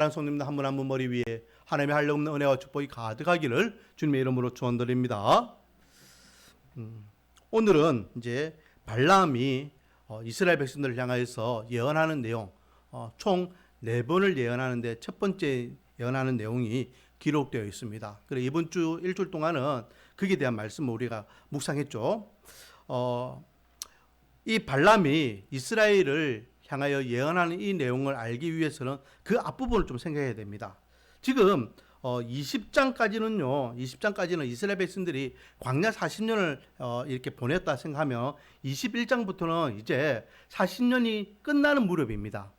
성님들 한 분 한 분 머리 위에 하나님의 한량없는 은혜와 축복이 가득하기를 주님의 이름으로 축원드립니다. 오늘은 이제 발람이 이스라엘 백성들을 향하여서 예언하는 내용, 총 4번을 예언하는데 첫 번째 예언하는 내용이 기록되어 있습니다. 그래서 이번 주 일주일 동안은 거기에 대한 말씀을 우리가 묵상했죠. 이 발람이 이스라엘을 향하여 예언하는 이 내용을 알기 위해서는 그 앞부분을 좀 생각해야 됩니다. 지금 20장까지는 이스라엘 백성들이 광야 40년을 이렇게 보냈다 생각하면 21장부터는 이제 40년이 끝나는 무렵입니다.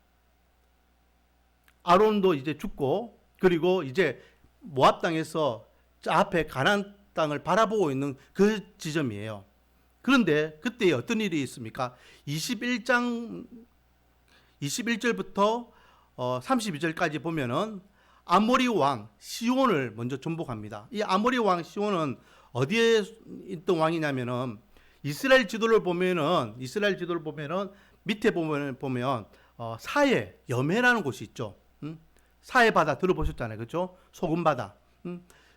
아론도 이제 죽고, 그리고 이제 모압 땅에서 저 앞에 가나안 땅을 바라보고 있는 그 지점이에요. 그런데 그때 어떤 일이 있습니까? 21절부터 32절까지 보면은 아모리 왕 시온을 먼저 정복합니다. 이 아모리 왕 시온은 어디에 있던 왕이냐면은 이스라엘 지도를 보면은 밑에 보면 사해 여메라는 곳이 있죠. 사해 바다 들어보셨잖아요, 그렇죠? 소금 바다.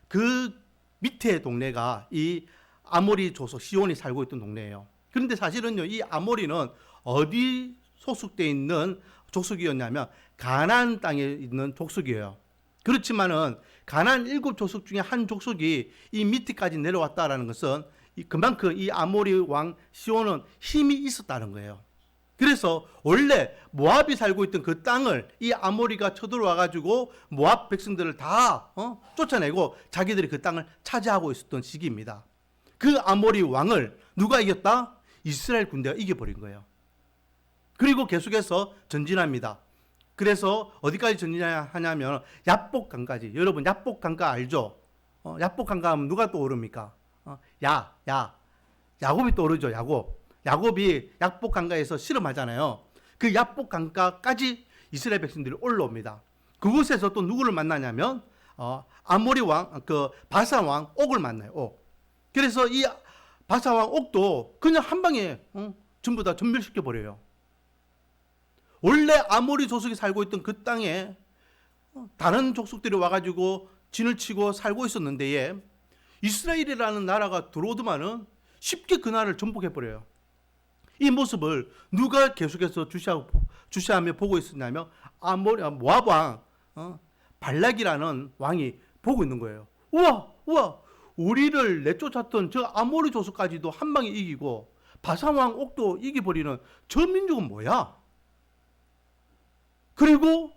그 밑에 동네가 이 아모리 조속 시온이 살고 있던 동네예요. 그런데 사실은요, 이 아모리는 어디 소속되어 있는 족속이었냐면 가나안 땅에 있는 족속이에요. 그렇지만은 가나안 7족속 중에 한 족속이 이 밑에까지 내려왔다라는 것은 그만큼 이 아모리 왕 시온은 힘이 있었다는 거예요. 그래서 원래 모압이 살고 있던 그 땅을 이 아모리가 쳐들어와 가지고 모압 백성들을 다 쫓아내고 자기들이 그 땅을 차지하고 있었던 시기입니다. 그 아모리 왕을 누가 이겼다? 이스라엘 군대가 이겨버린 거예요. 그리고 계속해서 전진합니다. 그래서 어디까지 전진하냐면 야복강까지. 여러분 야복강가 알죠? 야복강가 하면 누가 떠오릅니까? 야곱이 떠오르죠. 야곱이 야복강가에서 실험하잖아요. 그 야복강가까지 이스라엘 백성들이 올라옵니다. 그곳에서 또 누구를 만나냐면 아모리 왕, 그 바산 왕 옥을 만나요. 옥. 그래서 이 바산 왕 옥도 그냥 한 방에 전부 다 전멸시켜 버려요. 원래 아모리 족속이 살고 있던 그 땅에 다른 족속들이 와가지고 진을 치고 살고 있었는데 이스라엘이라는 나라가 들어오더만은 쉽게 그 나라를 정복해버려요. 이 모습을 누가 계속해서 주시하며 보고 있었냐면 모압 왕 발락이라는 왕이 보고 있는 거예요. 우와, 우리를 내쫓았던 저 아모리 족속까지도 한 방에 이기고 바산 왕 옥도 이겨버리는 저 민족은 뭐야? 그리고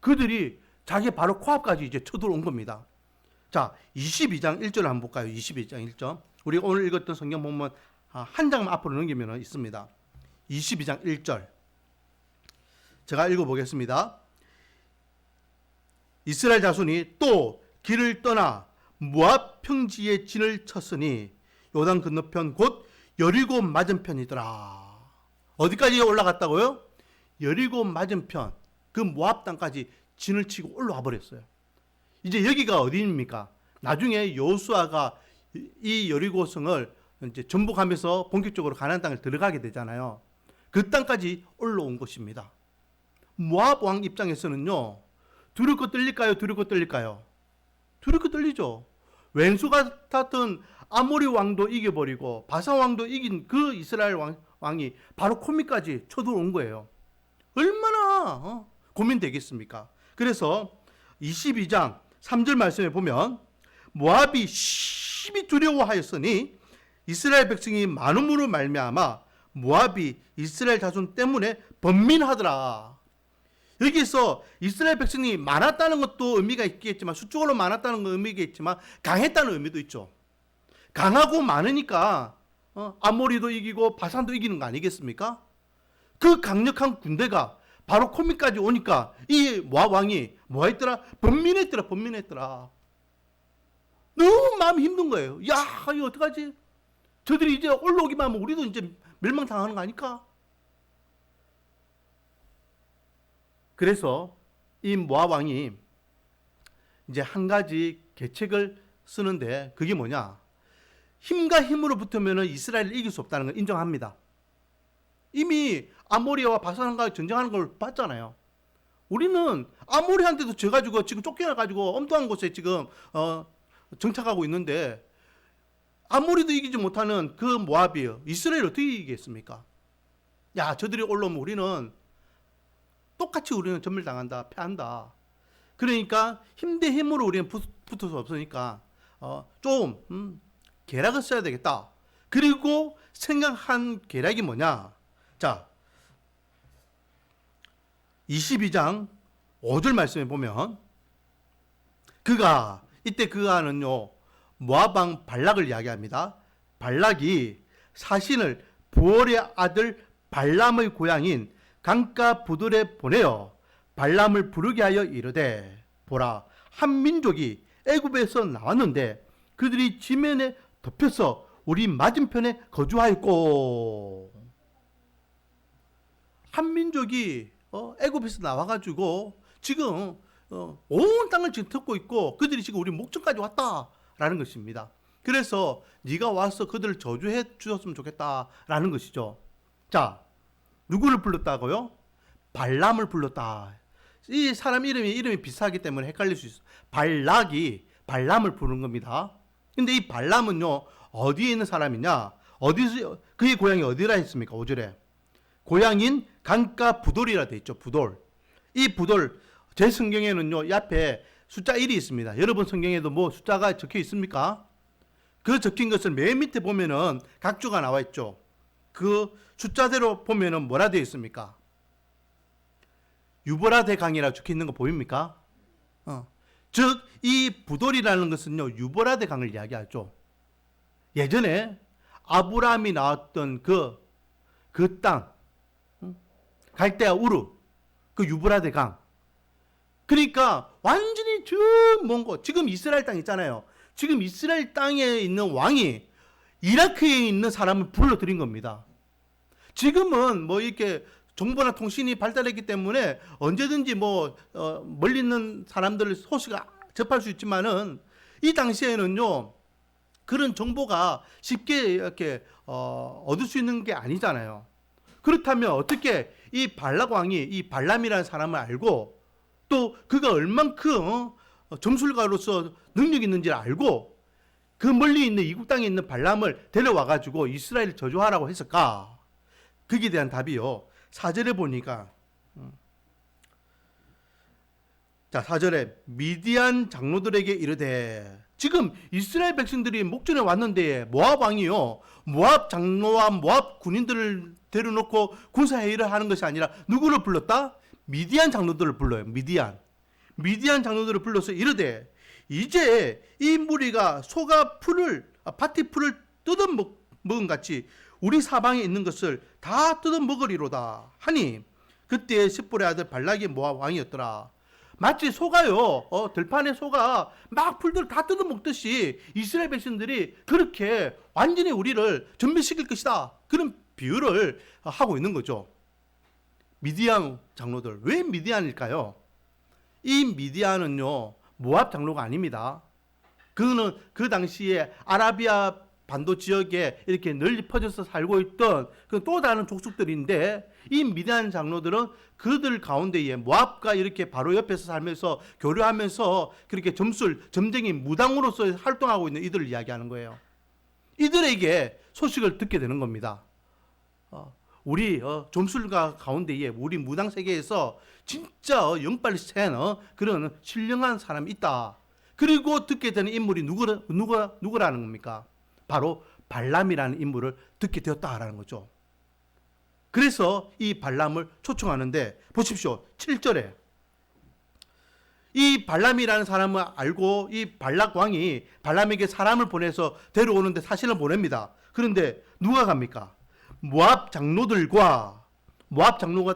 그들이 자기 바로 코앞까지 이제 쳐들어온 겁니다. 자, 22장 1절 한번 볼까요? 22장 1절. 우리 오늘 읽었던 성경 보면 한 장만 앞으로 넘기면 있습니다. 22장 1절. 제가 읽어보겠습니다. 이스라엘 자손이 또 길을 떠나 모압 평지에 진을 쳤으니 요단 건너편 곧 여리고 맞은편이더라. 어디까지 올라갔다고요? 여리고 맞은편. 그 모압 땅까지 진을 치고 올라와 버렸어요. 이제 여기가 어디입니까? 나중에 여호수아가 이 여리고성을 이제 정복하면서 본격적으로 가나안 땅을 들어가게 되잖아요. 그 땅까지 올라온 것입니다. 모압 왕 입장에서는요, 두렵고 떨릴까요? 두렵고 떨리죠. 왼수 같았던 아모리 왕도 이겨버리고 바산 왕도 이긴 그 이스라엘 왕이 바로 코미까지 쳐들어온 거예요. 얼마나 고민되겠습니까? 그래서 22장 3절 말씀에 보면 모압이 심히 두려워하였으니 이스라엘 백성이 많음으로 말미암아 모압이 이스라엘 자손 때문에 번민하더라. 여기서 이스라엘 백성이 많았다는 것도 의미가 있겠지만, 수적으로 많았다는 건 의미가 있지만 강했다는 의미도 있죠. 강하고 많으니까 아모리도 이기고 바산도 이기는 거 아니겠습니까? 그 강력한 군대가 바로 코미까지 오니까 이 모압 왕이 뭐 했더라? 번민했더라. 너무 마음이 힘든 거예요. 야, 이거 어떡하지? 저들이 이제 올라오기만 하면 우리도 이제 멸망당하는 거 아닐까? 그래서 이 모압 왕이 이제 한 가지 계책을 쓰는데 그게 뭐냐? 힘과 힘으로 붙으면 이스라엘을 이길 수 없다는 걸 인정합니다. 이미 아모리와 바산과 전쟁하는 걸 봤잖아요. 우리는 아모리한테도 져가지고 지금 쫓겨나가지고 엄두한 곳에 지금 정착하고 있는데 아모리도 이기지 못하는 그 모압이 이스라엘 어떻게 이기겠습니까? 야, 저들이 올라오면 우리는 똑같이 우리는 전멸당한다, 패한다. 그러니까 힘 대 힘으로 우리는 붙을 수 없으니까 좀 계략을 써야 되겠다. 그리고 생각한 계략이 뭐냐? 자, 22장 5절 말씀에 보면 이때 그가는요 모압 왕 발락을 이야기합니다. 발락이 사신을 부올의 아들 발람의 고향인 강가 부들에 보내어 발람을 부르게 하여 이르되 보라, 한 민족이 애굽에서 나왔는데 그들이 지면에 덮여서 우리 맞은편에 거주하였고. 한 민족이 애굽에서 나와가지고 지금 온 땅을 지금 덮고 있고 그들이 지금 우리 목전까지 왔다라는 것입니다. 그래서 네가 와서 그들을 저주해 주셨으면 좋겠다라는 것이죠. 자, 누구를 불렀다고요? 발람을 불렀다. 이 사람 이름이 비슷하기 때문에 헷갈릴 수 있어요. 발락이 발람을 부른 겁니다. 근데 이 발람은요 어디에 있는 사람이냐? 그의 고향이 어디라 했습니까? 5절에 고향인 강가 부돌이라 돼 있죠. 부돌. 이 부돌, 제 성경에는요 이 앞에 숫자 1이 있습니다. 여러분 성경에도 뭐 숫자가 적혀 있습니까? 그 적힌 것을 맨 밑에 보면은 각주가 나와 있죠. 그 숫자대로 보면은 뭐라 되어 있습니까? 유보라데 강이라고 적혀 있는 거 보입니까? 즉 이 부돌이라는 것은요 유보라데 강을 이야기하죠. 예전에 아브라함이 나왔던 그 땅, 갈대아 우르, 그 유브라데 강. 그러니까 완전히 저 먼 곳, 지금 이스라엘 땅 있잖아요. 지금 이스라엘 땅에 있는 왕이 이라크에 있는 사람을 불러들인 겁니다. 지금은 뭐 이렇게 정보나 통신이 발달했기 때문에 언제든지 멀리 있는 사람들 소식을 접할 수 있지만은 이 당시에는요 그런 정보가 쉽게 이렇게 얻을 수 있는 게 아니잖아요. 그렇다면 어떻게 이 발락 왕이 이 발람이라는 사람을 알고 또 그가 얼만큼 점술가로서 능력이 있는지를 알고 그 멀리 있는 이국 땅에 있는 발람을 데려와 가지고 이스라엘을 저주하라고 했을까? 거기에 대한 답이요 4절에 보니까 자 4절에 미디안 장로들에게 이르되, 지금 이스라엘 백성들이 목전에 왔는데 모압 왕이요 모압 장로와 모압 군인들을 데려놓고 군사회의를 하는 것이 아니라 누구를 불렀다? 미디안 장로들을 불러요. 미디안 장로들을 불러서 이르되, 이제 이 무리가 소가 밭의 풀을 뜯어먹은 같이 우리 사방에 있는 것을 다 뜯어먹으리로다 하니, 그때 십볼의 아들 발락이 모압 왕이었더라. 마치 소가요 들판에 소가 막 풀들을 다 뜯어먹듯이 이스라엘 백성들이 그렇게 완전히 우리를 전멸시킬 것이다, 그런 비유를 하고 있는 거죠. 미디안 장로들, 왜 미디안일까요? 이 미디안은요 모압 장로가 아닙니다. 그는 그 당시에 아라비아 반도 지역에 이렇게 널리 퍼져서 살고 있던 그 또 다른 족속들인데, 이 미디안 장로들은 그들 가운데에 모압과 이렇게 바로 옆에서 살면서 교류하면서 그렇게 점쟁이 무당으로서 활동하고 있는 이들을 이야기하는 거예요. 이들에게 소식을 듣게 되는 겁니다. 우리 점술가 가운데에 우리 무당 세계에서 진짜 영빨리 센 그런 신령한 사람이 있다. 그리고 듣게 되는 인물이 누구라는 겁니까? 바로 발람이라는 인물을 듣게 되었다라는 거죠. 그래서 이 발람을 초청하는데 보십시오. 7절에 이 발람이라는 사람을 알고 이 발락 왕이 발람에게 사람을 보내서 데려오는데 사신을 보냅니다. 그런데 누가 갑니까? 모압 장로가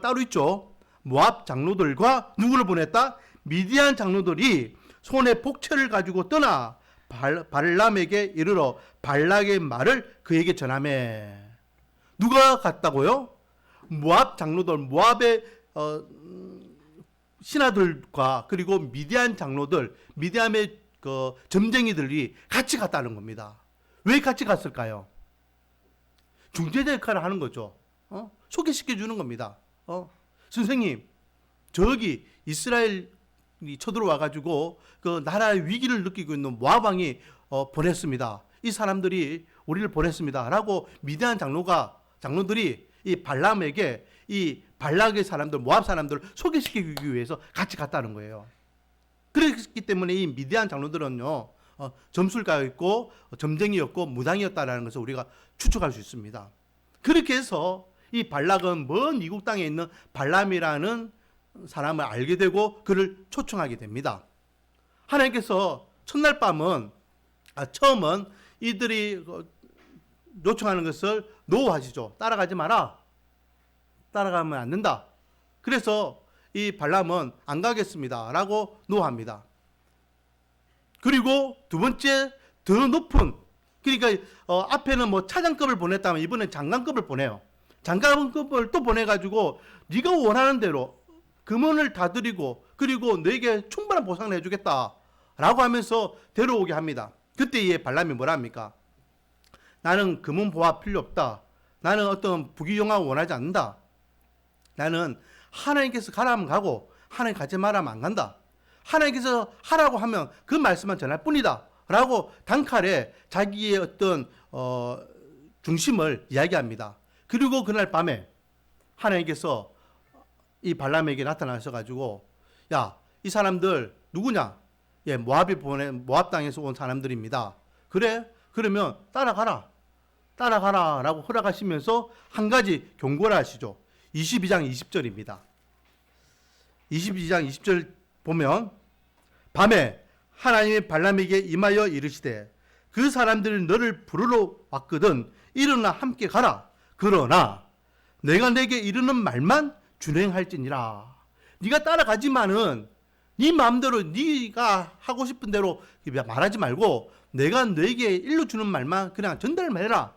따로 있죠. 모압 장로들과 누구를 보냈다? 미디안 장로들이 손에 복채를 가지고 떠나 발람에게 이르러 발락의 말을 그에게 전하매. 누가 갔다고요? 모압 장로들, 모압의 신하들과 그리고 미디안 장로들, 미디안의 그 점쟁이들이 같이 갔다는 겁니다. 왜 같이 갔을까요? 중재자 역할을 하는 거죠. 소개시켜 주는 겁니다. 선생님, 저기 이스라엘이 쳐들어와 가지고 그 나라의 위기를 느끼고 있는 모압 왕이 보냈습니다. 이 사람들이 우리를 보냈습니다라고 미디안 장로들이 이 발람에게 이 발락의 사람들, 모압 사람들을 소개시키기 위해서 같이 갔다는 거예요. 그렇기 때문에 이 미디안 장로들은요, 점술가였고 점쟁이였고 무당이었다라는 것을 우리가 추측할 수 있습니다. 그렇게 해서 이 발락은 먼 이국 땅에 있는 발람이라는 사람을 알게 되고 그를 초청하게 됩니다. 하나님께서 첫날 밤은 처음은 이들이 요청하는 것을 노하시죠. 따라가지 마라. 따라가면 안 된다. 그래서 이 발람은 안 가겠습니다 라고 노합니다. 그리고 두 번째 더 높은, 그러니까 앞에는 뭐 차장급을 보냈다면 이번엔 장관급을 보내요. 장관급을 또 보내가지고 네가 원하는 대로 금원을 다 드리고 그리고 너에게 충분한 보상을 해주겠다 라고 하면서 데려오게 합니다. 그때 이 발람이 뭐라 합니까? 나는 금은 보화 필요 없다. 나는 어떤 부귀영화 원하지 않는다. 나는 하나님께서 가라면 가고 하나님 가지 말라면 안 간다. 하나님께서 하라고 하면 그 말씀만 전할 뿐이다 라고 단칼에 자기의 어떤 중심을 이야기합니다. 그리고 그날 밤에 하나님께서 이 발람에게 나타나셔가지고 야, 이 사람들 누구냐? 예, 모압 땅에서 온 사람들입니다. 그래? 그러면 따라가라 라고 허락하시면서 한 가지 경고를 하시죠. 22장 20절입니다. 22장 20절 보면 밤에 하나님이 발람에게 임하여 이르시되 그 사람들이 너를 부르러 왔거든 일어나 함께 가라. 그러나 내가 내게 이르는 말만 준행할지니라. 네가 따라가지만은 네 마음대로 네가 하고 싶은 대로 말하지 말고 내가 너에게 일러주는 말만 그냥 전달만 해라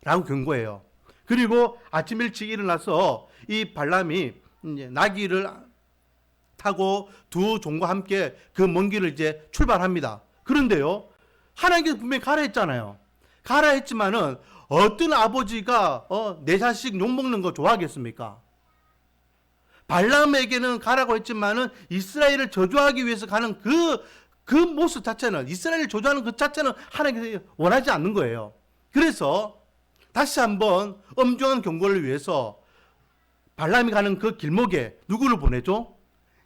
라고 경고해요. 그리고 아침 일찍 일어나서 이 발람이 이제 나귀를 타고 두 종과 함께 그 먼 길을 이제 출발합니다. 그런데요, 하나님께서 분명히 가라 했잖아요. 가라 했지만은 어떤 아버지가 내 자식 욕먹는 거 좋아하겠습니까? 발람에게는 가라고 했지만은 이스라엘을 저주하기 위해서 가는 그 모습 자체는, 이스라엘을 저주하는 그 자체는 하나님께서 원하지 않는 거예요. 그래서 다시 한번 엄중한 경고를 위해서 발람이 가는 그 길목에 누구를 보내죠?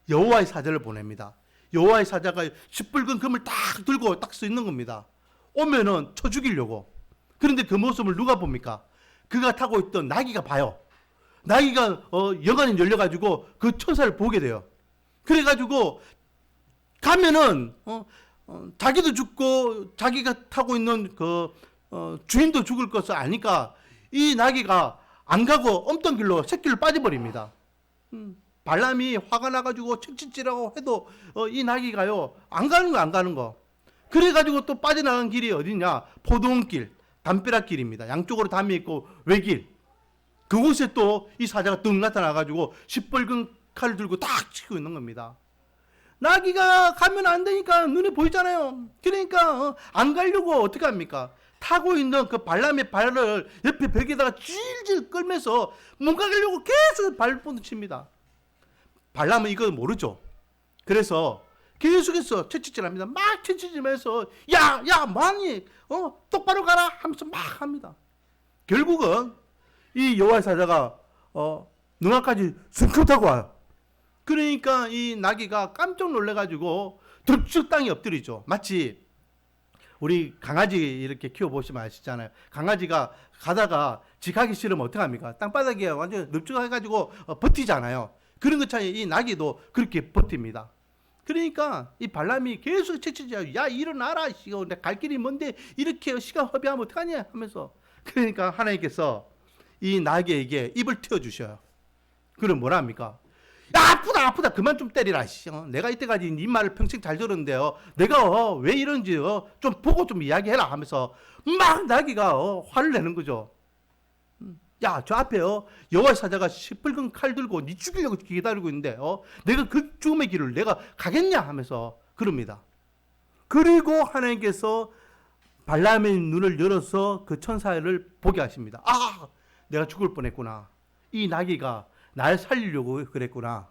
여호와의 사자를 보냅니다. 여호와의 사자가 시뻘건 금을 딱 들고 딱 서 있는 겁니다. 오면은 쳐 죽이려고. 그런데 그 모습을 누가 봅니까? 그가 타고 있던 나귀가 봐요. 나귀가 여간이 열려가지고 그 천사를 보게 돼요. 그래가지고 가면은 자기도 죽고 자기가 타고 있는 그 주인도 죽을 것을 아니까 이 나귀가 안 가고 엄던 길로 새길로 빠져버립니다. 발람이 화가 나가지고 책짓질하고 해도 이 나귀가요 안 가는 거. 그래가지고 또 빠져나간 길이 어디냐? 포도원길, 담벼락길입니다. 양쪽으로 담이 있고 외길. 그곳에 또 이 사자가 뚝 나타나가지고 시뻘건 칼을 들고 딱 치고 있는 겁니다. 나귀가 가면 안 되니까 눈에 보이잖아요. 그러니까 안 가려고 어떻게 합니까? 타고 있는 그 발람의 발을 옆에 벽에다가 질질 끌면서 못 가려고 계속 발부터 칩니다. 발람은 이거 모르죠. 그래서 계속해서 채찍질합니다. 막 채찍질하면서 야 뭐하니? 똑바로 가라 하면서 막 합니다. 결국은 이 여호와의 사자가 능하까지 승큼 타고 와요. 그러니까 이 나귀가 깜짝 놀래가지고 덥석 땅에 엎드리죠. 마치 우리 강아지 이렇게 키워보시면 아시잖아요. 강아지가 가다가 지 가기 싫으면 어떡합니까? 땅바닥에 완전 넙죽해가지고 버티잖아요. 그런 것처럼 이 나귀도 그렇게 버팁니다. 그러니까 이 발람이 계속 채찍질하고 야 일어나라, 내가 갈 길이 뭔데 이렇게 시간 허비하면 어떡하냐 하면서, 그러니까 하나님께서 이 나귀에게 입을 틔워주셔요. 그럼 뭐라 합니까? 야 아프다 그만 좀 때리라. 내가 이때까지 네 말을 평생 잘 들었는데요, 내가 왜 이런지 좀 보고 좀 이야기해라 하면서 막 나귀가 화를 내는 거죠. 야 저 앞에 여호와의 사자가 시뻘건 칼 들고 네 죽이려고 기다리고 있는데 내가 그 죽음의 길을 내가 가겠냐 하면서 그럽니다. 그리고 하나님께서 발람의 눈을 열어서 그 천사를 보게 하십니다. 아 내가 죽을 뻔했구나. 이 나귀가 날 살리려고 그랬구나.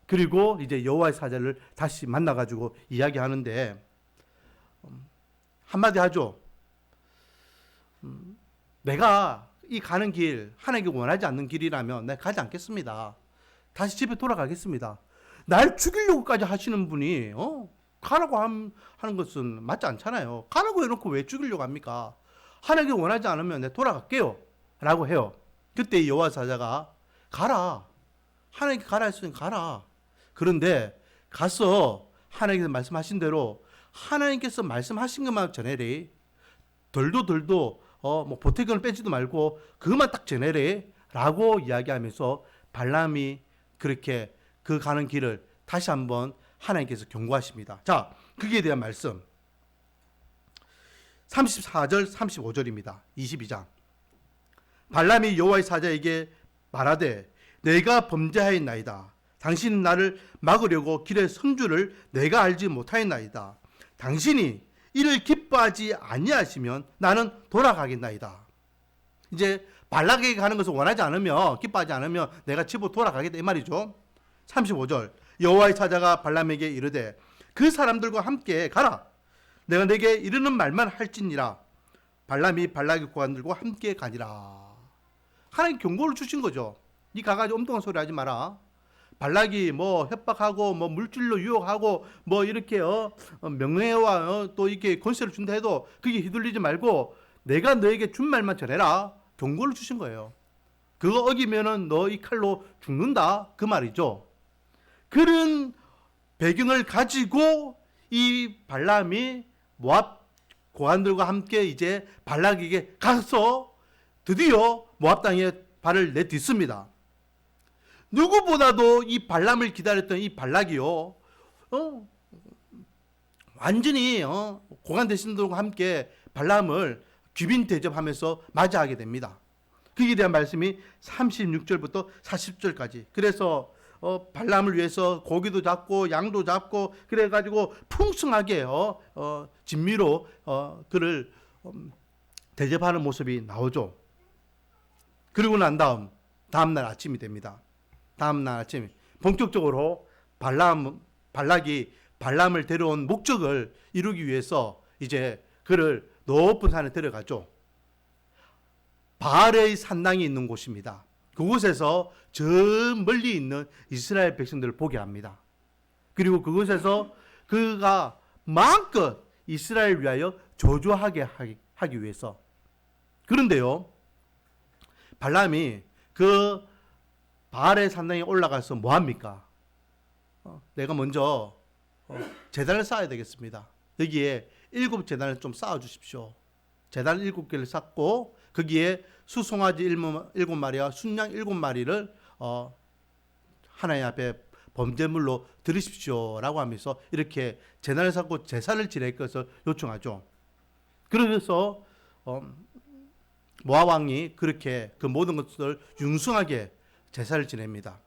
그리고 이제 여호와의 사자를 다시 만나가지고 이야기하는데 한마디 하죠. 내가 이 가는 길 하나님께 원하지 않는 길이라면 내가 가지 않겠습니다. 다시 집에 돌아가겠습니다. 날 죽이려고까지 하시는 분이 가라고 하는 것은 맞지 않잖아요. 가라고 해놓고 왜 죽이려고 합니까? 하나님께 원하지 않으면 내가 돌아갈게요 라고 해요. 그때 여호와 사자가 가라. 하나님께 가라 했으니 가라. 그런데 가서 하나님께서 말씀하신 대로 하나님께서 말씀하신 것만 전해래. 덜도 뭐 보태견을 빼지도 말고 그것만 딱 전해래 라고 이야기하면서 발람이 그렇게 그 가는 길을 다시 한번 하나님께서 경고하십니다. 자, 거기에 대한 말씀 34절 35절입니다. 22장. 발람이 여호와의 사자에게 말하되 내가 범죄하였나이다. 당신은 나를 막으려고 길의 성주를 내가 알지 못하였나이다. 당신이 이를 기뻐하지 아니하시면 나는 돌아가겠나이다. 이제 발락에게 가는 것을 원하지 않으면, 기뻐하지 않으면 내가 집으로 돌아가겠다 이 말이죠. 35절. 여호와의 사자가 발람에게 이르되 그 사람들과 함께 가라. 내가 내게 이르는 말만 할지니라. 발람이 발락의 고관들과 함께 가니라. 하나님 경고를 주신 거죠. 니 가가지고 엉뚱한 소리 하지 마라. 발락이 뭐 협박하고 뭐 물질로 유혹하고 뭐 이렇게 명예와 또 이렇게 권세를 준다 해도 그게 휘둘리지 말고 내가 너에게 준 말만 전해라. 경고를 주신 거예요. 그거 어기면은 너 이 칼로 죽는다 그 말이죠. 그런 배경을 가지고 이 발람이 모압 고관들과 함께 이제 발락에게 가서 드디어 모압 땅에 발을 내딛습니다. 누구보다도 이 발람을 기다렸던 이 발락이요, 완전히 고관 대신들과 함께 발람을 귀빈 대접하면서 맞이하게 됩니다. 거기에 대한 말씀이 36절부터 40절까지. 그래서 발람을 위해서 고기도 잡고 양도 잡고 그래가지고 풍성하게 진미로 그를 대접하는 모습이 나오죠. 그리고 난 다음날 아침이 됩니다. 다음날 아침 본격적으로 발락이 발람을 데려온 목적을 이루기 위해서 이제 그를 높은 산에 데려가죠. 바알의 산당이 있는 곳입니다. 그곳에서 저 멀리 있는 이스라엘 백성들을 보게 합니다. 그리고 그곳에서 그가 마음껏 이스라엘 위하여 저주하게 하기 위해서. 그런데요, 발람이 그 바알의 산당에 올라가서 뭐 합니까? 내가 먼저 제단을 쌓아야 되겠습니다. 여기에 7제단을 좀 쌓아 주십시오. 제단 7개를 쌓고 거기에 수송아지 7마리와 순양 7마리를 하나님 앞에 범죄물로 드리십시오 라고 하면서 이렇게 제단을 쌓고 제사를 지낼 것을 요청하죠. 그래서 모압 왕이 그렇게 그 모든 것을 융숭하게 제사를 지냅니다.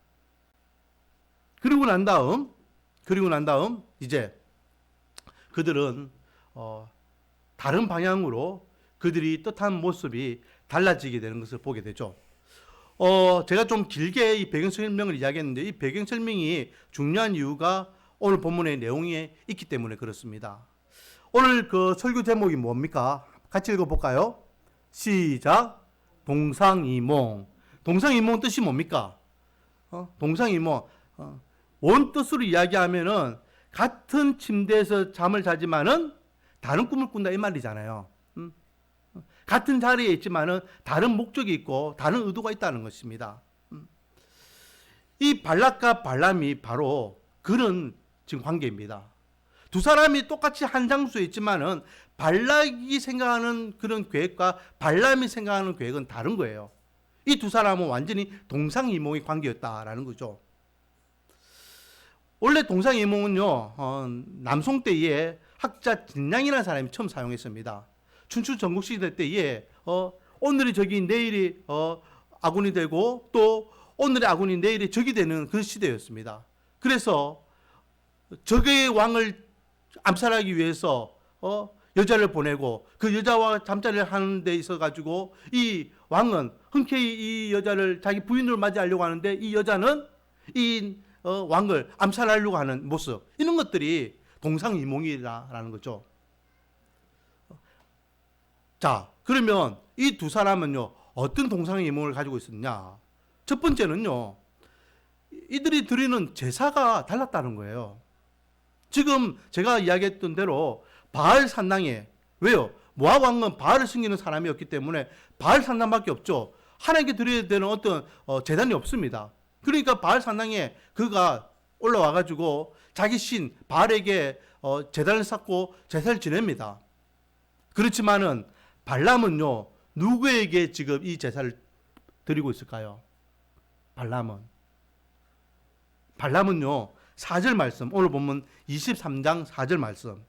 그리고 난 다음 이제 그들은 다른 방향으로 그들이 뜻한 모습이 달라지게 되는 것을 보게 되죠. 제가 좀 길게 이 배경 설명을 이야기했는데 이 배경 설명이 중요한 이유가 오늘 본문의 내용에 있기 때문에 그렇습니다. 오늘 그 설교 제목이 뭡니까? 같이 읽어볼까요? 시작. 동상이몽. 동상이몽 뜻이 뭡니까? 동상이몽. 원뜻으로 이야기하면은 같은 침대에서 잠을 자지만은 다른 꿈을 꾼다 이 말이잖아요. 같은 자리에 있지만은 다른 목적이 있고 다른 의도가 있다는 것입니다. 이 발락과 발람이 바로 그런 지금 관계입니다. 두 사람이 똑같이 한 장소에 있지만은 발락이 생각하는 그런 계획과 발람이 생각하는 계획은 다른 거예요. 이 두 사람은 완전히 동상이몽의 관계였다라는 거죠. 원래 동상이몽은요, 남송 때에 학자 진량이라는 사람이 처음 사용했습니다. 춘추 전국시대 때에 오늘이 적이 내일이 아군이 되고 또 오늘의 아군이 내일이 적이 되는 그 시대였습니다. 그래서 적의 왕을 암살하기 위해서 여자를 보내고 그 여자와 잠자리를 하는 데 있어 가지고 이 왕은 흔쾌히 이 여자를 자기 부인으로 맞이하려고 하는데 이 여자는 이 왕을 암살하려고 하는 모습, 이런 것들이 동상이몽이라는 거죠. 자, 그러면 이 두 사람은요, 어떤 동상이몽을 가지고 있었냐? 첫 번째는요, 이들이 드리는 제사가 달랐다는 거예요. 지금 제가 이야기했던 대로 바알 산당에, 왜요? 모압 왕은 바알을 섬기는 사람이었기 때문에 바알 산당밖에 없죠. 하나님께 드려야 되는 어떤 제단이 없습니다. 그러니까 바알 산당에 그가 올라와 가지고 자기 신 바알에게 제단을 쌓고 제사를 지냅니다. 그렇지만은 발람은요, 누구에게 지금 이 제사를 드리고 있을까요? 발람은요 4절 말씀, 오늘 보면 23장 4절 말씀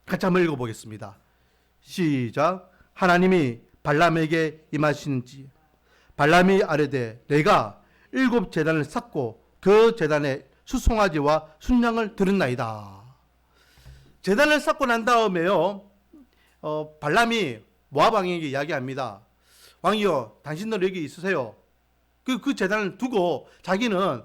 같이 한번 읽어보겠습니다. 시작. 하나님이 발람에게 임하시는지 발람이 아뢰되 내가 7 제단을 쌓고 그 제단에 수송아지와 순양을 들었나이다. 제단을 쌓고 난 다음에요, 발람이 모압 왕에게 이야기합니다. 왕이여, 당신들 여기 있으세요. 그 제단을 두고 자기는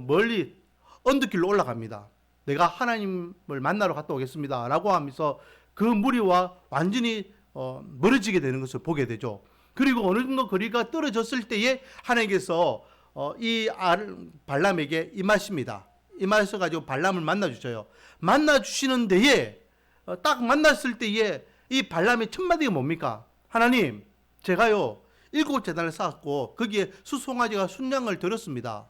멀리 언덕길로 올라갑니다. 내가 하나님을 만나러 갔다 오겠습니다 라고 하면서 그 무리와 완전히 멀어지게 되는 것을 보게 되죠. 그리고 어느 정도 거리가 떨어졌을 때에 하나님께서 이 발람에게 임하십니다. 임하셔가지고 발람을 만나주셔요. 만나주시는 데에 딱 만났을 때에 이 발람의 첫 마디가 뭡니까? 하나님, 제가요 7 제단을 쌓았고 거기에 수송아지가 순양을 드렸습니다.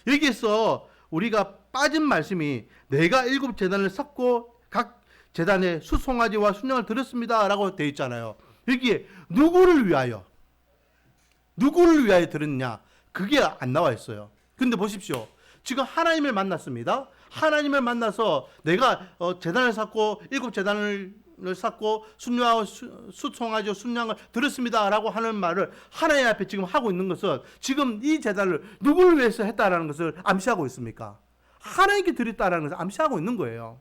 여기에서 우리가 빠진 말씀이 내가 7 제단을 쌓고 각 제단에 수송아지와 순양을 드렸습니다 라고 되어 있잖아요. 여기에 누구를 위하여 드렸냐, 그게 안 나와 있어요. 근데 보십시오. 지금 하나님을 만났습니다. 하나님을 만나서 내가 제단을 쌓고 7 제단을 쌓고 수송아지와 순양을 드렸습니다 라고 하는 말을 하나님 앞에 지금 하고 있는 것은 지금 이 제단을 누구를 위해서 했다라는 것을 암시하고 있습니까? 하나님께 드렸다라는 것을 암시하고 있는 거예요.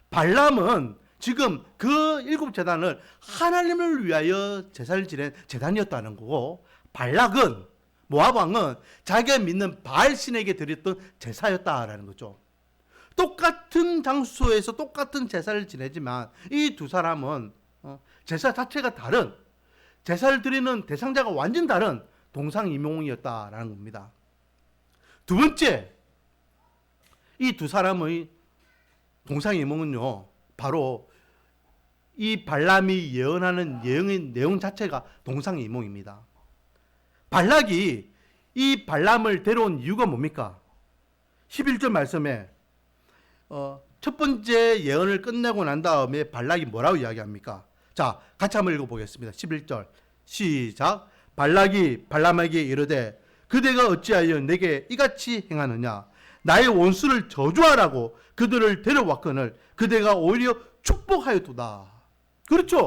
발람은 지금 그 7 제단을 하나님을 위하여 제사를 지낸 제단이었다는 거고, 발락은, 모압 왕은 자기가 믿는 바알 신에게 드렸던 제사였다라는 거죠. 똑같은 장소에서 똑같은 제사를 지내지만 이 두 사람은 제사 자체가 다른, 제사를 드리는 대상자가 완전 다른 동상이몽이었다라는 겁니다. 두 번째, 이 두 사람의 동상이몽은요, 바로 이 발람이 예언하는 예언의 내용 자체가 동상이몽입니다. 발락이 이 발람을 데려온 이유가 뭡니까? 11절 말씀에 첫 번째 예언을 끝내고 난 다음에 발락이 뭐라고 이야기합니까? 자, 같이 한번 읽어보겠습니다. 11절 시작. 발락이 발람에게 이르되 그대가 어찌하여 내게 이같이 행하느냐? 나의 원수를 저주하라고 그들을 데려왔거늘 그대가 오히려 축복하였도다. 그렇죠?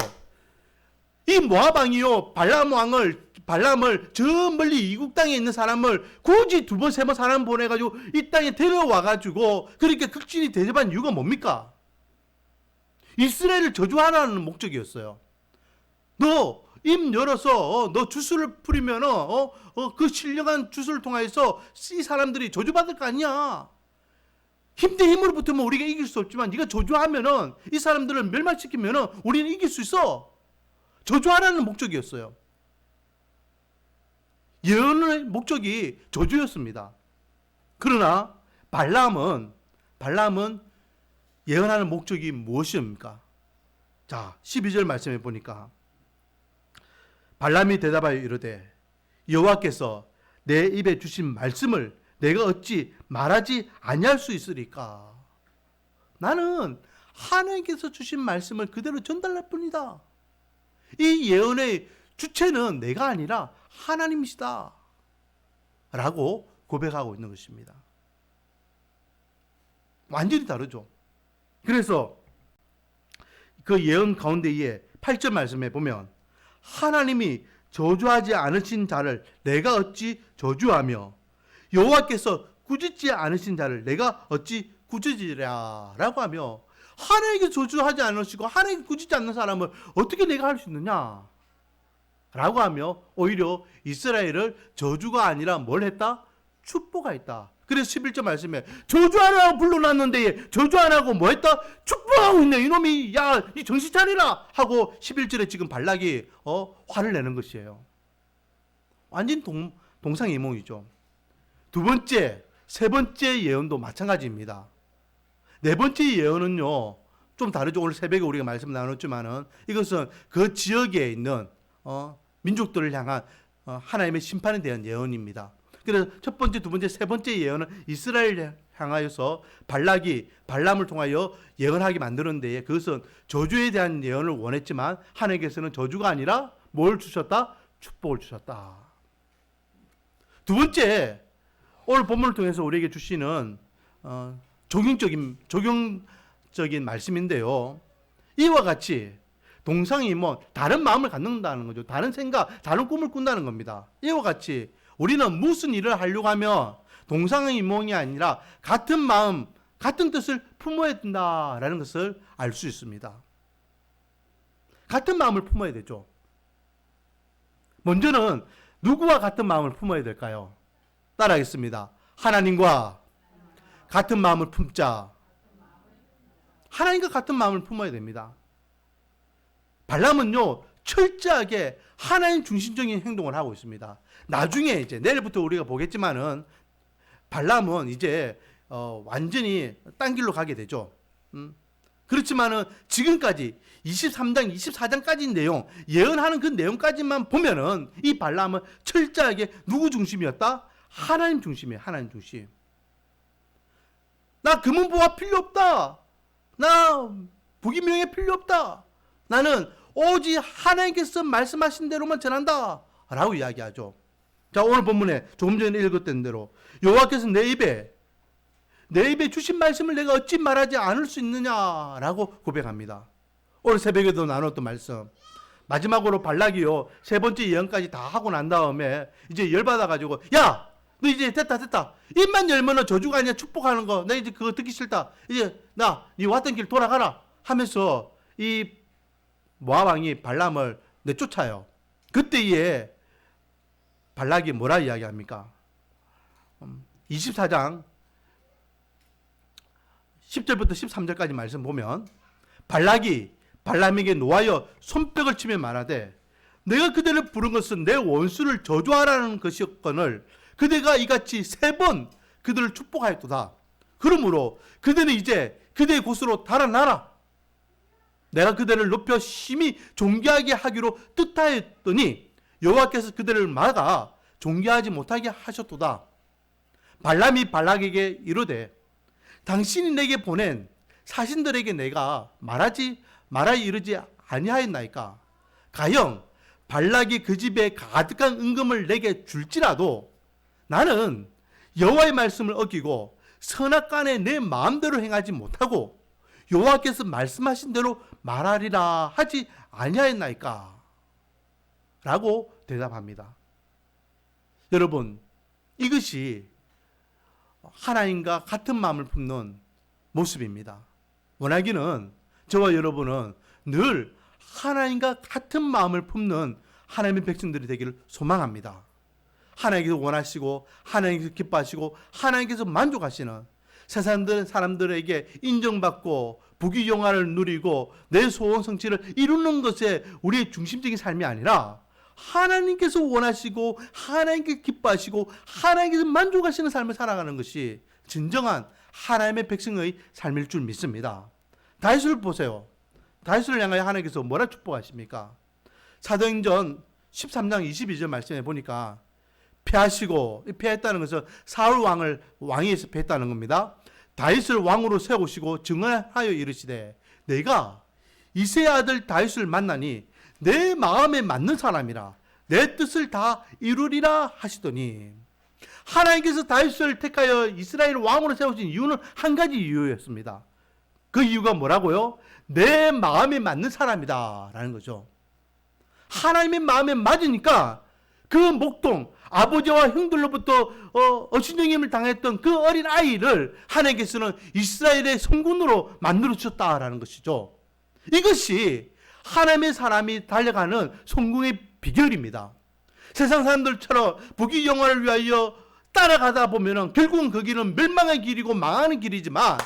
이 모압 왕이요, 발람을 저 멀리 이국 땅에 있는 사람을 굳이 2번 3번 사람 보내가지고 이 땅에 데려와가지고 그렇게 극진히 대접한 이유가 뭡니까? 이스라엘을 저주하라는 목적이었어요. 너 입 열어서 너 주술을 뿌리면은 그 신령한 주술을 통해서 이 사람들이 저주받을 거 아니야. 힘대 힘으로 붙으면 우리가 이길 수 없지만 네가 저주하면은 이 사람들을 멸망시키면은 우리는 이길 수 있어. 저주하라는 목적이었어요. 예언의 목적이 저주였습니다. 그러나 발람은 예언하는 목적이 무엇입니까? 자, 12절 말씀해 보니까 발람이 대답하여 이르되 여호와께서 내 입에 주신 말씀을 내가 어찌 말하지 아니할 수 있으리까? 나는 하나님께서 주신 말씀을 그대로 전달할 뿐이다. 이 예언의 주체는 내가 아니라 하나님이시다 라고 고백하고 있는 것입니다. 완전히 다르죠. 그래서 그 예언 가운데에 8절 말씀에 보면 하나님이 저주하지 않으신 자를 내가 어찌 저주하며 여호와께서 꾸짖지 않으신 자를 내가 어찌 꾸짖으랴 라고 하며, 하나님께 저주하지 않으시고 하나님께 꾸짖지 않는 사람을 어떻게 내가 할 수 있느냐? 라고 하며 오히려 이스라엘을 저주가 아니라 뭘 했다? 축복하였다. 그래서 11절 말씀에 저주하라고 불러놨는데 저주 안 하고 뭐 했다? 축복하고 있네. 이놈이 야, 이 정신 차리라 하고 11절에 지금 발락이 화를 내는 것이에요. 완전 동상이몽이죠. 두 번째, 세 번째 예언도 마찬가지입니다. 네 번째 예언은요, 좀 다르죠. 오늘 새벽에 우리가 말씀 나눴지만은 이것은 그 지역에 있는 민족들을 향한 하나님의 심판에 대한 예언입니다. 그래서 첫 번째, 두 번째, 세 번째 예언은 이스라엘 향하여서 발락이 발람을 통하여 예언하게 만드는데 그것은 저주에 대한 예언을 원했지만 하나님께서는 저주가 아니라 뭘 주셨다? 축복을 주셨다. 두 번째, 오늘 본문을 통해서 우리에게 주시는 적용적인 말씀인데요. 이와 같이 동상이몽, 다른 마음을 갖는다는 거죠. 다른 생각, 다른 꿈을 꾼다는 겁니다. 이와 같이 우리는 무슨 일을 하려고 하면 동상이몽이 아니라 같은 마음, 같은 뜻을 품어야 된다라는 것을 알 수 있습니다. 같은 마음을 품어야 되죠. 먼저는 누구와 같은 마음을 품어야 될까요? 따라하겠습니다. 하나님과 같은 마음을 품자. 하나님과 같은 마음을 품어야 됩니다. 발람은요, 철저하게 하나님 중심적인 행동을 하고 있습니다. 나중에 이제 내일부터 우리가 보겠지만은 발람은 이제 완전히 딴 길로 가게 되죠. 그렇지만은 지금까지 23장, 24장까지 내용, 예언하는 그 내용까지만 보면은 이 발람은 철저하게 누구 중심이었다? 하나님 중심이에요. 하나님 중심. 나 금은보화 필요 없다. 나 부귀명예 필요 없다. 나는 오직 하나님께서 말씀하신 대로만 전한다. 라고 이야기하죠. 자, 오늘 본문에 조금 전에 읽었던 대로 여호와께서 내 입에 주신 말씀을 내가 어찌 말하지 않을 수 있느냐라고 고백합니다. 오늘 새벽에도 나눴던 말씀. 마지막으로 발락이요, 세 번째 예언까지 다 하고 난 다음에 이제 열받아가지고 야, 너 이제 됐다. 입만 열면은 저주가 아니야 축복하는 거. 나 이제 그거 듣기 싫다. 이제 네 왔던 길 돌아가라 하면서 이 모압 왕이 발람을 내쫓아요. 그때에 발락이 뭐라 이야기합니까? 24장 10절부터 13절까지 말씀 보면 발락이 발람에게 노하여 손뼉을 치며 말하되 내가 그대를 부른 것은 내 원수를 저주하라는 것이었거늘 그대가 이같이 3번 그들을 축복하였도다. 그러므로 그대는 이제 그대의 곳으로 달아나라. 내가 그대를 높여 심히 존귀하게 하기로 뜻하였더니 여호와께서 그대를 막아 존귀하지 못하게 하셨도다. 발람이 발락에게 이르되 당신이 내게 보낸 사신들에게 내가 말하여 이르지 아니하였나이까. 가령 발락이 그 집에 가득한 은금을 내게 줄지라도 나는 여호와의 말씀을 어기고 선악간에 내 마음대로 행하지 못하고 여호와께서 말씀하신 대로 말하리라 하지 아니하였나이까. 라고 대답합니다. 여러분, 이것이 하나님과 같은 마음을 품는 모습입니다. 원하기는 저와 여러분은 늘 하나님과 같은 마음을 품는 하나님의 백성들이 되기를 소망합니다. 하나님께서 원하시고 하나님께서 기뻐하시고 하나님께서 만족하시는 세상 사람들에게 인정받고 부귀영화를 누리고 내 소원 성취를 이루는 것에 우리의 중심적인 삶이 아니라 하나님께서 원하시고 하나님께 기뻐하시고 하나님께서 만족하시는 삶을 살아가는 것이 진정한 하나님의 백성의 삶일 줄 믿습니다. 다윗을 보세요. 다윗을 향하여 하나님께서 뭐라 축복하십니까? 사도행전 13장 22절 말씀에 보니까 패했다는 것은 사울 왕위에서 패했다는 겁니다. 다윗을 왕으로 세우시고 증언하여 이르시되 내가 이새의 아들 다윗을 만나니 내 마음에 맞는 사람이라 내 뜻을 다 이루리라 하시더니 하나님께서 다윗을 택하여 이스라엘 왕으로 세우신 이유는 한 가지 이유였습니다. 그 이유가 뭐라고요? 내 마음에 맞는 사람이다 라는 거죠. 하나님의 마음에 맞으니까 그 목동 아버지와 형들로부터 어신영임을 당했던 그 어린 아이를 하나님께서는 이스라엘의 성군으로 만들어 주셨다라는 것이죠. 이것이 하나님의 사람이 달려가는 성공의 비결입니다. 세상 사람들처럼 부귀영화를 위하여 따라가다 보면은 결국은 그 길은 멸망의 길이고 망하는 길이지만,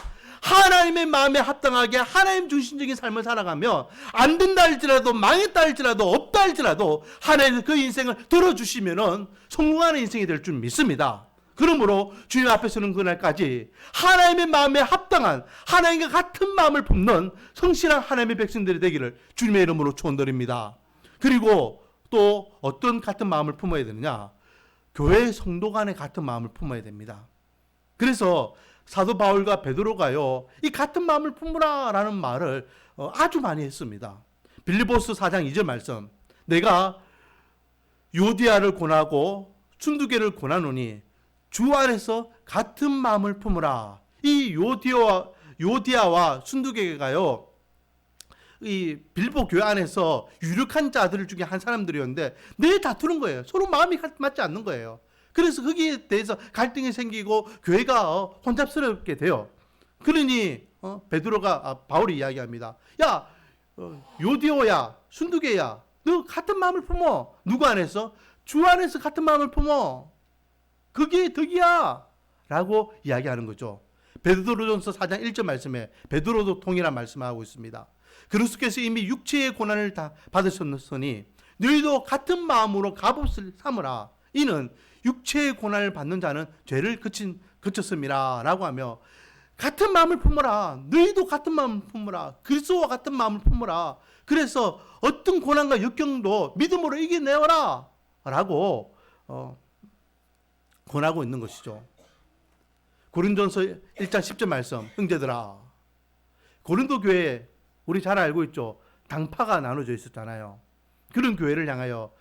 하나님의 마음에 합당하게 하나님 중심적인 삶을 살아가며 안 된다 할지라도, 망했다 할지라도, 없다 할지라도 하나님께서 그 인생을 들어주시면은 성공하는 인생이 될 줄 믿습니다. 그러므로 주님 앞에 서는 그날까지 하나님의 마음에 합당한, 하나님과 같은 마음을 품는 성실한 하나님의 백성들이 되기를 주님의 이름으로 축원드립니다. 그리고 또 어떤 같은 마음을 품어야 되느냐? 교회 성도 간의 같은 마음을 품어야 됩니다. 그래서 사도 바울과 베드로가요, 이 같은 마음을 품으라 라는 말을 아주 많이 했습니다. 빌립보서 4장 2절 말씀, 내가 요디아를 권하고 순두개를 권하노니 주 안에서 같은 마음을 품으라. 이 요디아와 순두개가요, 이 빌립보 교회 안에서 유력한 자들 중에 한 사람들이었는데 늘 다투는 거예요. 서로 마음이 맞지 않는 거예요. 그래서 거기에 대해서 갈등이 생기고 교회가 혼잡스럽게 돼요. 그러니 바울이 이야기합니다. 야, 요디오야, 순두개야, 너 같은 마음을 품어. 누구 안에서? 주 안에서 같은 마음을 품어. 그게 덕이야 라고 이야기하는 거죠. 베드로전서 4장 1절 말씀에 베드로도 동일한 말씀을 하고 있습니다. 그리스도께서 이미 육체의 고난을 다 받으셨으니 너희도 같은 마음으로 값없을 삼으라. 이는 육체의 고난을 받는 자는 죄를 그쳤음이라 라고 하며, 같은 마음을 품어라. 너희도 같은 마음을 품어라. 그리스도와 같은 마음을 품어라. 그래서 어떤 고난과 역경도 믿음으로 이겨내어라 라고 권하고 있는 것이죠. 고린도전서 1장 10절 말씀, 형제들아, 고린도 교회에 우리 잘 알고 있죠. 당파가 나눠져 있었잖아요. 그런 교회를 향하여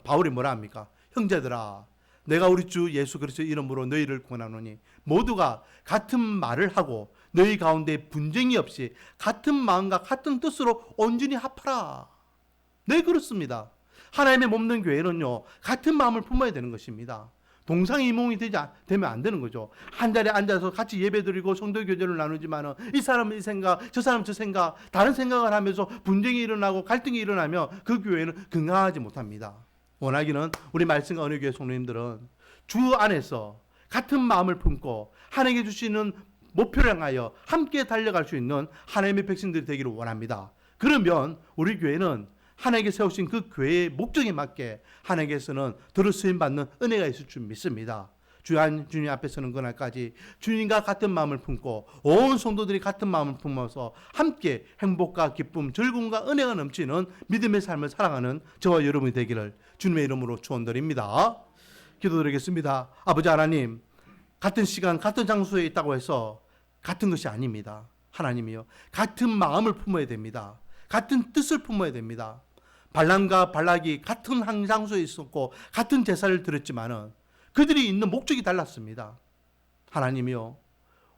바울이 뭐라 합니까? 형제들아, 내가 우리 주 예수 그리스도의 이름으로 너희를 권하노니 모두가 같은 말을 하고 너희 가운데 분쟁이 없이 같은 마음과 같은 뜻으로 온전히 합하라. 네, 그렇습니다. 하나님의 몸된 교회는요, 같은 마음을 품어야 되는 것입니다. 동상이몽이 되면 안 되는 거죠. 한 자리에 앉아서 같이 예배드리고 성도 교제를 나누지만은 이 사람은 이 생각, 저 사람은 저 생각, 다른 생각을 하면서 분쟁이 일어나고 갈등이 일어나면 그 교회는 건강하지 못합니다. 원하기는 우리 말씀과 어느 교회 성도님들은 주 안에서 같은 마음을 품고 하나님께 주시는 목표를 향하여 함께 달려갈 수 있는 하나님의 백성들이 되기를 원합니다. 그러면 우리 교회는 하나님께 세우신 그 교회의 목적에 맞게 하나님께서는 들어 쓰임 받는 은혜가 있을 줄 믿습니다. 주님 앞에 서는 그날까지 주님과 같은 마음을 품고 온 성도들이 같은 마음을 품어서 함께 행복과 기쁨, 즐거움과 은혜가 넘치는 믿음의 삶을 살아가는 저와 여러분이 되기를 주님의 이름으로 축원드립니다. 기도드리겠습니다. 아버지 하나님, 같은 시간 같은 장소에 있다고 해서 같은 것이 아닙니다. 하나님이요, 같은 마음을 품어야 됩니다. 같은 뜻을 품어야 됩니다. 발람과 발락이 같은 장소에 있었고 같은 제사를 드렸지만은 그들이 있는 목적이 달랐습니다. 하나님이요,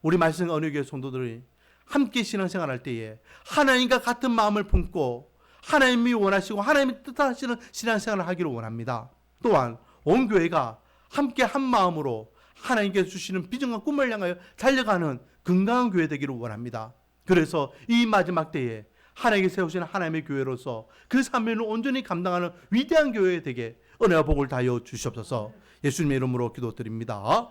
우리 말씀 어느 교회 성도들이 함께 신앙생활할 때에 하나님과 같은 마음을 품고 하나님이 원하시고 하나님이 뜻하시는 신앙생활을 하기를 원합니다. 또한 온 교회가 함께 한 마음으로 하나님께서 주시는 비전과 꿈을 향하여 달려가는 건강한 교회 되기를 원합니다. 그래서 이 마지막 때에 하나님께 세우시는 하나님의 교회로서 그 사명을 온전히 감당하는 위대한 교회 되게 은혜와 복을 다하여 주시옵소서. 예수님의 이름으로 기도드립니다.